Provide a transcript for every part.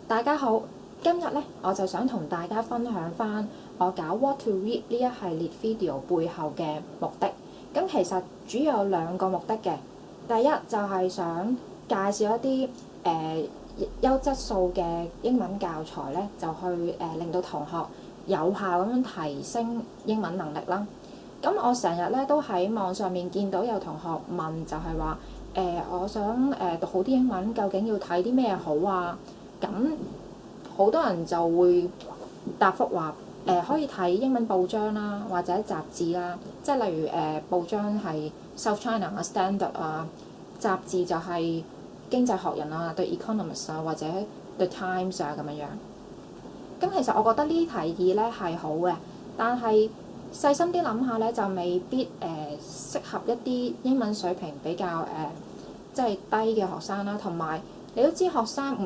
大家好，今日咧我就想同大家分享翻我搞 What to Read 呢一系列 video 背後嘅目的。咁其實主要有兩個目的嘅。第一就係想介紹一啲優質素嘅英文教材咧，就去令到同學有效咁樣提升英文能力啦。咁我成日咧都喺網上面見到有同學問，就係話我想讀好啲英文，究竟要睇啲咩好啊？咁好多人就會答覆話可以睇英文報章啦，或者雜誌啦，即係例如報章係 South China 啊、Standard 啊，雜誌就係經濟學人啊、The Economist 啊，或者 The Times 啊咁樣樣。咁其實我覺得呢啲提議咧係好嘅，但係細心啲諗下咧，就未必適合一啲英文水平比較即係低嘅學生啦，同埋你都知唔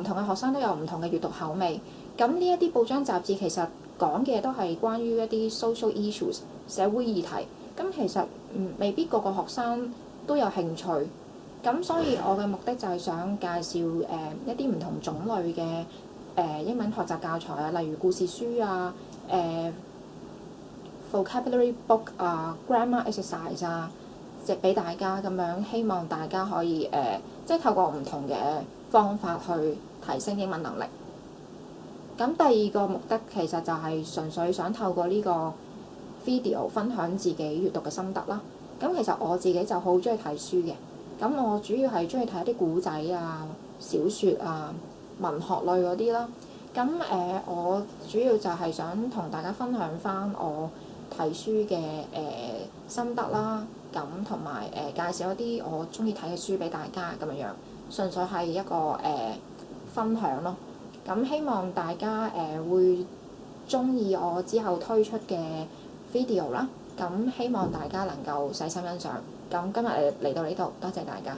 同嘅學生都有唔同嘅閱讀口味。咁呢一啲報章雜誌其實講嘅都係關於一啲 social issues 社會議題，咁其實未必個個學生都有興趣。咁所以我嘅目的就係想介紹一啲唔同種類嘅英文學習教材啊，例如故事書啊、vocabulary book 啊、grammar exercise 啊，即係俾大家咁樣，希望大家可以即係透過唔同嘅方法去提升英文能力。咁第二個目的其實就係純粹想透過呢個 video 分享自己閱讀嘅心得啦。咁其實我自己就好中意睇書嘅，咁我主要係中意睇一啲古仔啊、小説啊、文學類嗰啲啦。咁我主要就係想同大家分享翻我睇書嘅心得啦，咁同埋介紹一啲我中意睇嘅書俾大家咁樣樣，純粹係一個分享咯。咁希望大家會中意我之後推出嘅 video 啦。咁希望大家能夠細心欣賞。咁今日嚟到呢度，多謝大家。